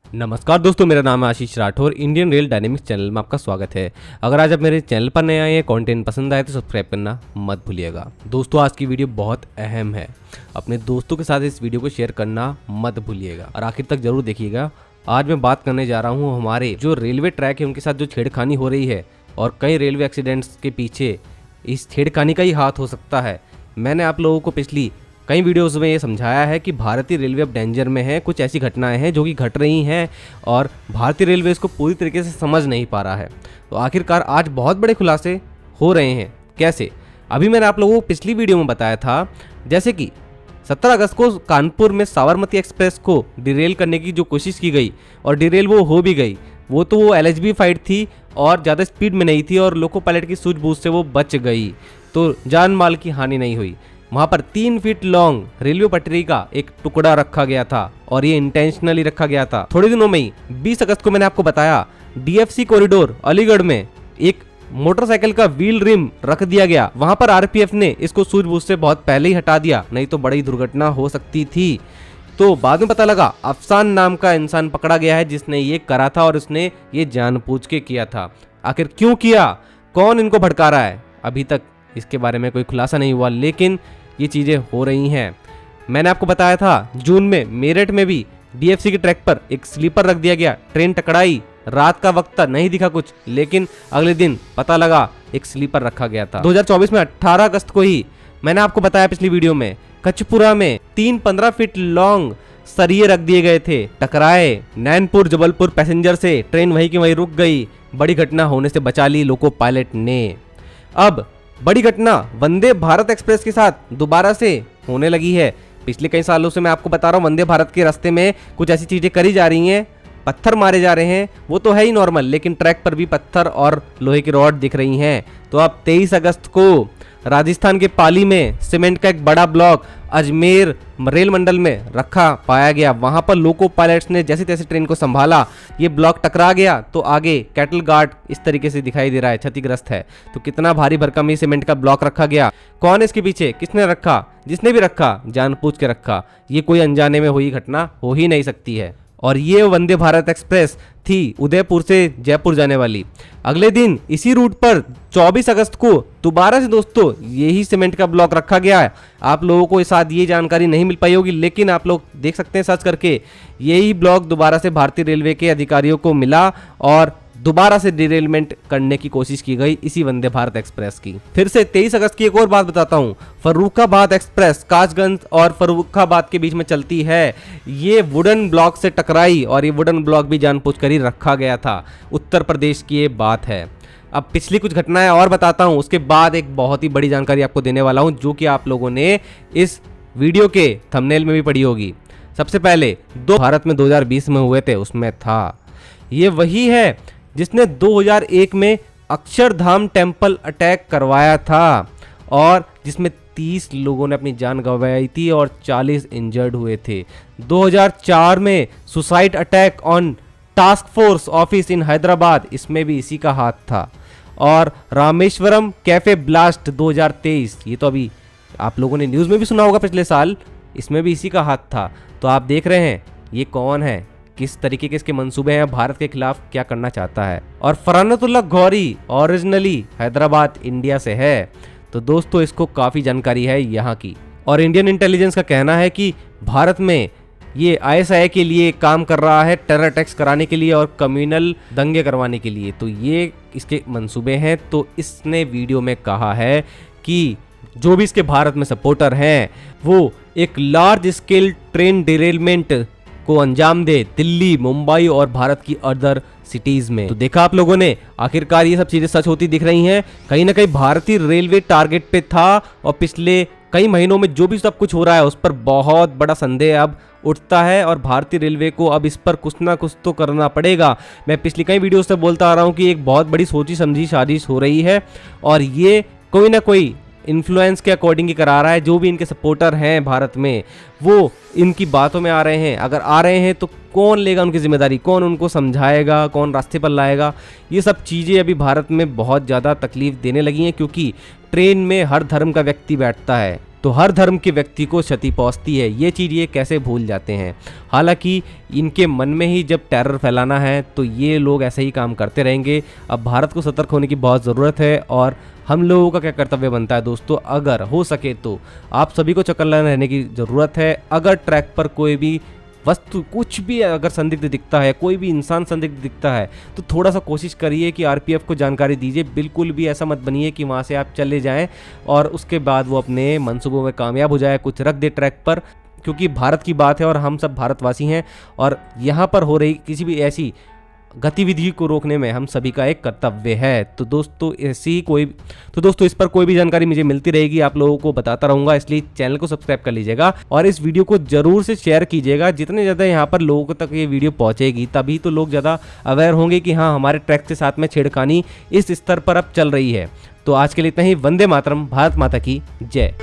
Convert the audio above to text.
नमस्कार दोस्तों, मेरा नाम है Ashish Rathore. Indian rail dynamics channel में आपका स्वागत है। अगर आज आप मेरे चैनल पर नए आए हैं, कंटेंट पसंद आए तो सब्सक्राइब करना मत भूलिएगा। दोस्तों, आज की वीडियो बहुत अहम है। अपने दोस्तों के साथ इस वीडियो को शेयर करना मत भूलिएगा और आखिर तक जरूर देखिएगा। आज मैं बात करने जा रहा हूँ हमारे जो रेलवे ट्रैक है उनके साथ जो छेड़खानी हो रही है और कई रेलवे एक्सीडेंट्स के पीछे इस छेड़खानी का ही हाथ हो सकता है। मैंने आप लोगों को पिछली कई वीडियोस में ये समझाया है कि भारतीय रेलवे अब डेंजर में है। कुछ ऐसी घटनाएं हैं जो कि घट रही हैं और भारतीय रेलवे इसको पूरी तरीके से समझ नहीं पा रहा है। तो आखिरकार आज बहुत बड़े खुलासे हो रहे हैं। कैसे? अभी मैंने आप लोगों को पिछली वीडियो में बताया था, जैसे कि 17 अगस्त को कानपुर में साबरमती एक्सप्रेस को डिरेल करने की जो कोशिश की गई और डिरेल वो हो भी गई। वो LHB फाइट थी और ज़्यादा स्पीड में नहीं थी और लोको पायलट की सूझबूझ से वो बच गई, तो जान माल की हानि नहीं हुई। वहाँ पर 3 फीट लॉन्ग रेलवे पटरी का एक टुकड़ा रखा गया था और ये इंटेंशनली रखा गया था। थोड़े दिनों में ही 20 अगस्त को मैंने आपको बताया, DFC कॉरिडोर अलीगढ़ में एक मोटरसाइकिल का व्हील रिम रख दिया गया। वहाँ पर RPF ने इसको सूझबूझ से बहुत पहले ही हटा दिया, नहीं तो बड़ी दुर्घटना हो सकती थी। तो बाद में पता लगा अफसान नाम का इंसान पकड़ा गया है जिसने ये करा था और उसने ये जानबूझ के किया था। आखिर क्यों किया, कौन इनको भड़का रहा है, अभी तक इसके बारे में कोई खुलासा नहीं हुआ, लेकिन ये चीज़ें हो रही हैं। मैंने आपको बताया था जून में मेरठ में भी DFC के ट्रैक पर एक स्लीपर रख दिया गया। ट्रेन टकराई, रात का वक्त था, नहीं दिखा कुछ, लेकिन अगले दिन पता लगा एक स्लीपर रखा गया था। 2024 में 18 अगस्त को ही मैंने आपको बताया पिछली वीडियो में, कचपुरा में 15 फीट लॉन्ग सरिये रख दिए गए थे, टकराए नैनपुर जबलपुर पैसेंजर से, ट्रेन वहीं की वहीं रुक गई। बड़ी घटना होने से बचा ली लोको पायलट ने। अब बड़ी घटना वंदे भारत एक्सप्रेस के साथ दोबारा से होने लगी है। पिछले कई सालों से मैं आपको बता रहा हूँ, वंदे भारत के रास्ते में कुछ ऐसी चीजें करी जा रही हैं, पत्थर मारे जा रहे हैं, वो तो है ही नॉर्मल, लेकिन ट्रैक पर भी पत्थर और लोहे की रॉड दिख रही हैं। तो अब 23 अगस्त को राजस्थान के पाली में सीमेंट का एक बड़ा ब्लॉक अजमेर रेल मंडल में रखा पाया गया। वहां पर लोको पायलट्स ने जैसे तैसे ट्रेन को संभाला, ये ब्लॉक टकरा गया तो आगे कैटल गार्ड इस तरीके से दिखाई दे रहा है, क्षतिग्रस्त है। तो कितना भारी भरकम ये सीमेंट का ब्लॉक रखा गया। कौन है इसके पीछे, किसने रखा? जिसने भी रखा जानबूझ के रखा। ये कोई अनजाने में हुई घटना हो ही नहीं सकती है। और ये वंदे भारत एक्सप्रेस थी उदयपुर से जयपुर जाने वाली। अगले दिन इसी रूट पर 24 अगस्त को दोबारा से दोस्तों यही सीमेंट का ब्लॉक रखा गया है। आप लोगों को इस साथ ये जानकारी नहीं मिल पाई होगी, लेकिन आप लोग देख सकते हैं सर्च करके, यही ब्लॉक दोबारा से भारतीय रेलवे के अधिकारियों को मिला और दोबारा से डिरेलमेंट करने की कोशिश की गई इसी वंदे भारत एक्सप्रेस की। फिर से 23 अगस्त की एक और बात बताता हूँ। फर्रुखाबाद एक्सप्रेस कासगंज और फर्रुखाबाद के बीच में चलती है, ये वुडन ब्लॉक से टकराई और ये वुडन ब्लॉक भी जानबूझकर ही रखा गया था। उत्तर प्रदेश की ये बात है। अब पिछली कुछ घटनाएं और बताता हूँ, उसके बाद एक बहुत ही बड़ी जानकारी आपको देने वाला हूँ जो कि आप लोगों ने इस वीडियो के थंबनेल में भी पढ़ी होगी। सबसे पहले भारत में 2020 में हुए थे, उसमें था ये वही है जिसने 2001 में अक्षरधाम टेम्पल अटैक करवाया था और जिसमें 30 लोगों ने अपनी जान गंवाई थी और 40 इंजर्ड हुए थे। 2004 में suicide attack on task force office in Hyderabad, इसमें भी इसी का हाथ था। और रामेश्वरम कैफे ब्लास्ट 2023, ये तो अभी आप लोगों ने न्यूज़ में भी सुना होगा पिछले साल, इसमें भी इसी का हाथ था। तो आप देख रहे हैं ये कौन है, किस तरीके के इसके मंसूबे हैं, भारत के खिलाफ क्या करना चाहता है। और फरहानतुल्लाह गौरी ओरिजिनली हैदराबाद इंडिया से है। तो दोस्तों इसको काफ़ी जानकारी है यहाँ की। और इंडियन इंटेलिजेंस का कहना है कि भारत में ये ISI के लिए काम कर रहा है, टेरर अटैक्स कराने के लिए और कम्युनल दंगे करवाने के लिए। तो ये इसके मंसूबे हैं। तो इसने वीडियो में कहा है कि जो भी इसके भारत में सपोर्टर हैं वो एक लार्ज स्केल ट्रेन डिरेलमेंट को अंजाम दे दिल्ली, मुंबई और भारत की अदर सिटीज में। तो देखा आप लोगों ने, आखिरकार ये सब चीजें सच होती दिख रही हैं। कहीं ना कहीं भारतीय रेलवे टारगेट पे था और पिछले कई महीनों में जो भी सब कुछ हो रहा है उस पर बहुत बड़ा संदेह अब उठता है और भारतीय रेलवे को अब इस पर कुछ ना कुछ तो करना पड़ेगा। मैं पिछली कई वीडियो से बोलता आ रहा हूँ कि एक बहुत बड़ी सोची समझी साजिश हो रही है और ये कोई ना कोई इन्फ्लुएंस के अकॉर्डिंग ही करा रहा है। जो भी इनके सपोर्टर हैं भारत में वो इनकी बातों में आ रहे हैं। अगर आ रहे हैं तो कौन लेगा उनकी जिम्मेदारी, कौन उनको समझाएगा, कौन रास्ते पर लाएगा? ये सब चीज़ें अभी भारत में बहुत ज़्यादा तकलीफ देने लगी हैं क्योंकि ट्रेन में हर धर्म का व्यक्ति बैठता है। तो हर धर्म के व्यक्ति को क्षति पहुंचती है। ये चीज़ ये कैसे भूल जाते हैं। हालांकि इनके मन में ही जब टेरर फैलाना है तो ये लोग ऐसे ही काम करते रहेंगे। अब भारत को सतर्क होने की बहुत ज़रूरत है और हम लोगों का क्या कर्तव्य बनता है दोस्तों, अगर हो सके तो आप सभी को चौकन्ना रहने की ज़रूरत है। अगर ट्रैक पर कोई भी वस्तु कुछ भी अगर संदिग्ध दिखता है, कोई भी इंसान संदिग्ध दिखता है, तो थोड़ा सा कोशिश करिए कि आरपीएफ को जानकारी दीजिए। बिल्कुल भी ऐसा मत बनिए कि वहाँ से आप चले जाएं और उसके बाद वो अपने मंसूबों में कामयाब हो जाए, कुछ रख दे ट्रैक पर, क्योंकि भारत की बात है और हम सब भारतवासी हैं और यहाँ पर हो रही किसी भी ऐसी गतिविधि को रोकने में हम सभी का एक कर्तव्य है। तो दोस्तों इस पर कोई भी जानकारी मुझे मिलती रहेगी, आप लोगों को बताता रहूंगा, इसलिए चैनल को सब्सक्राइब कर लीजिएगा और इस वीडियो को जरूर से शेयर कीजिएगा। जितने ज़्यादा यहाँ पर लोगों तक ये वीडियो पहुँचेगी तभी तो लोग ज़्यादा अवेयर होंगे कि हाँ, हमारे ट्रैक के साथ में छेड़खानी इस स्तर पर अब चल रही है। तो आज के लिए इतना ही। वंदे मातरम। भारत माता की जय।